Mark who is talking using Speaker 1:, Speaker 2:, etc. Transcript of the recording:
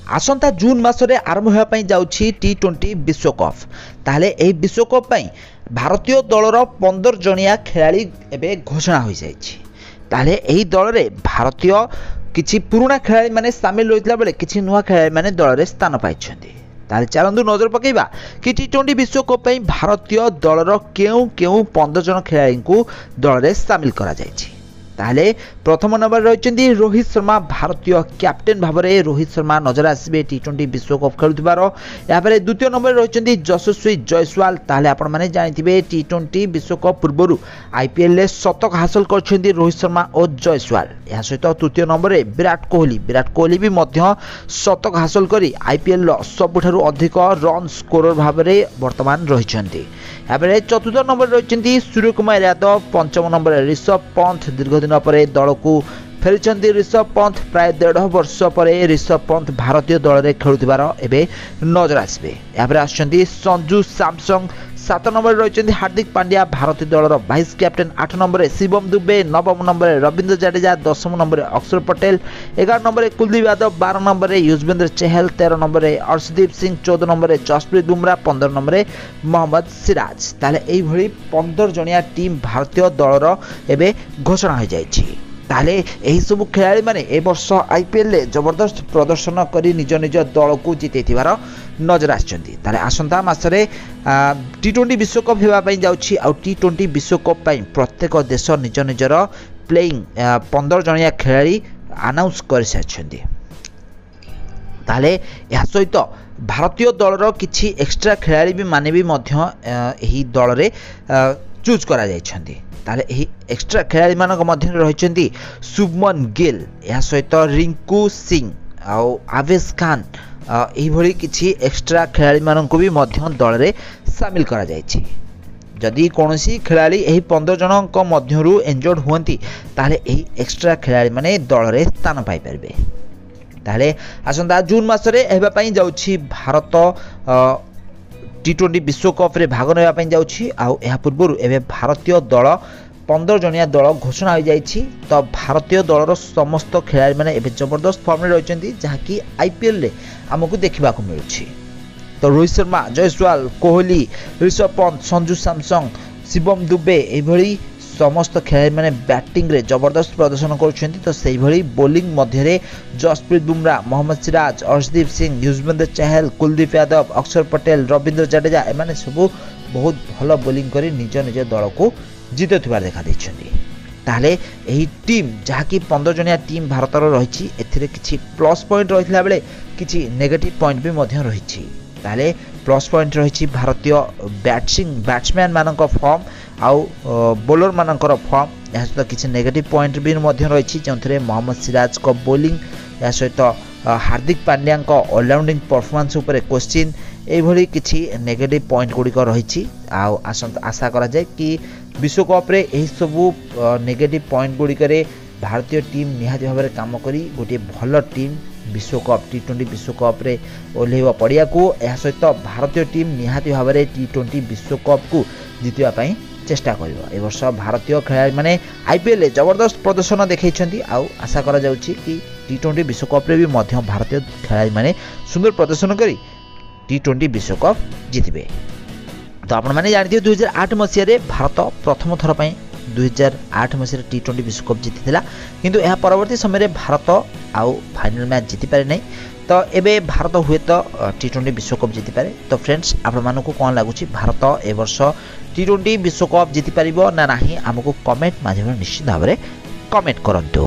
Speaker 1: आसंता जून मासरे आरंभ होगापी जाउछि टी20 विश्वकप। ताहले एही विश्वकप पई भारतीय दलर 15 जणिया खेलाड़ी एबे घोषणा हो जाइछि। ताहले एही दल रे भारतीय किछि पुराना खेलाड़ी माने शामिल होइतला बेले किछि नुवा खेलाड़ी माने दल रे स्थान पाइछन्ति। ताहले चलंदु नजर पकेइबा कि टी20 विश्वकप पई भारतीय दलर केउ 15 जण खेलाड़ी को दल रे शामिल करा जाइछि। ताहले प्रथम नंबर रही रोहित शर्मा, भारतीय कैप्टेन भाव में रोहित शर्मा नजर आसबे टी20 विश्वकप खेलुवार। यापर द्वितीय नंबर रही यशस्वी जयसवाल। ताहले आपण माने जानिथिबे टी20 विश्वकप पूर्व आईपीएल रे शतक हासिल करछन्ती रोहित शर्मा और जयसवाल। या सहित तृतीय नंबर रे विराट कोहली भी मध्य शतक हासिल करी आईपीएल रो सबुठारु अधिक रन स्कोरर भाव में वर्तमान रहिछन्ती। यापर चतुर्थ नंबर रही सूर्यकुमार यादव, पंचम नंबर ऋषभ पंत दीर्घदिन पर दल को फेरी ऋषभ पंत प्राय 1.5 वर्ष पर ऋषभ पंत भारतीय दल में खेलुवार एवं नजर आसबे। यापर आसुचंती संजू सैमसंग, 7 नंबर रही हार्दिक पांड्या भारतीय दलर vice captain, 8 number Shivam Dube, 9 number Ravindra Jadeja, 10 number Axar Patel, 11 number Kuldeep Yadav, 12 number Yuzvendra Chahal, 13 number Arshdeep Singh, 14 number Jasprit Bumrah, 15 number Mohammed Siraj. ताले एई भली 15 जणिया टीम भारतीय दलर एबे घोषणा हो जाइछि। ताले एही सब खेलाड़ी माने ए वर्ष आईपीएल रे जबरदस्त प्रदर्शन करी निज निज दल को जितेथिबार नजर आछन्ती। ताले आसंता मासरे टी20 विश्वकप हेबा पई जाउछि। आ टी20 विश्वकप पई प्रत्येक देश निज निजर प्लेइंग 15 जणिया खेलाड़ी अनाउंस कर साछन्ती। ताले या सहित भारतीय दलर किछि एक्स्ट्रा खेलाड़ी भी माने भी मध्य एही दल रे चूज करा जाइछन्ती। ताले एही एक्स्ट्रा खेलाड़ी मानक मध्य रहिछन्ती शुभमन गिल, या सहित रिंकू सिंह आउ आवेश खान। एही भली किछि एक्स्ट्रा खेलाड़ी मानक भी मध्य दल रे शामिल करा जाइछि। जदि कोनोसी खेलाड़ी एही 15 जनक मध्यरु इंजर्ड हुअंती ताले एही एक्स्ट्रा खेलाड़ी माने दल रे स्थान पाई परबे। ताले आसंता जून मासरे हेबा पई जाउछि भारत टी20 विश्वकप रे भाग नेबा पई जाउछि। आ एहा पूर्व एबे भारतीय दल 15 जणिया दल घोषणा हो जाइछि। तो भारतीय दलर समस्त खेलाड़ी माने एबे जबरदस्त फॉर्म रे रहिछन्ती जहाँकि आईपीएल रे हमकु देखिबा को मिलुछि। तो रोहित शर्मा, जयसवाल, कोहली, ऋषभ पंत, संजू सैमसंग, शिवम दुबे एही भली समस्त खेलाड़ी माने बैटिंग रे जबरदस्त प्रदर्शन करुछन्ती। तो सेही भली बॉलिंग मध्य रे जसप्रीत बुमराह, मोहम्मद सिराज, अर्शदीप सिंह, युजवेंद्र चहल, कुलदीप यादव, अक्षर पटेल, रविंद्र जडेजा एमाने सबु बहुत भल बॉलिंग करी निज निज दल को जितुथिबार देखा दैछन्ती। ताहले एही टीम जहाँकि 15 जणिया टीम भारतर रहिछि एथिरे किछि प्लस पॉइंट रहितला बेले किछि नेगेटिव पॉइंट भी मध्य रहिछि। ताहले प्लस पॉइंट रहिछि भारतीय बैट्समैन मानक फॉर्म आउ बॉलर मानकर फॉर्म। या सहित किछि नेगेटिव पॉइंट भी मध्य रहिछि जोंथरे मोहम्मद सिराज को बॉलिंग, या सहित हार्दिक पांड्या को ऑलराउंडिंग परफॉर्मेंस ऊपर क्वेश्चन एही भली किछि नेगेटिव पॉइंट गुड़िक रहिछि। आशा करा जाय कि विश्वकप रे एही सबु नेगेटिव पॉइंट गुड़िक भारतीय टीम निहाती भाव में काम करी गोटे भल टीम विश्वकप टी20 विश्वकप रे ओल्हेइबा पड़िया को। या सहित भारतीय टीम निहाती भाव में टी20 विश्वकप को जितिबा पई चेष्टा करिवो। ए वर्ष भारतीय खेलाड़ी माने आईपीएल रे जबरदस्त प्रदर्शन देखैछन्ती। आ आशा करा जाउछि कि टी20 विश्वकप रे भी मध्य भारतीय खेलाड़ी माने सुंदर प्रदर्शन करी टी20 विश्वकप जितिबे। तो आपण माने जानिथिबे 2008 मसिया रे भारत प्रथम थर पई 2008 मसिया टी20 विश्वकप जीतिथिला, किंतु यह परवर्ती समय रे भारत आउ फाइनल मैच जीति पारे नै। तो एबे भारत हुए तो टी20 विश्वकप जीति पारे। तो फ्रेंड्स आपण मानको कोन लागुछि भारत ए वर्ष टी20 विश्वकप जीति पारिबो ना नाही हमको कमेंट माध्यम निश्चित भाव में कमेंट करंतु।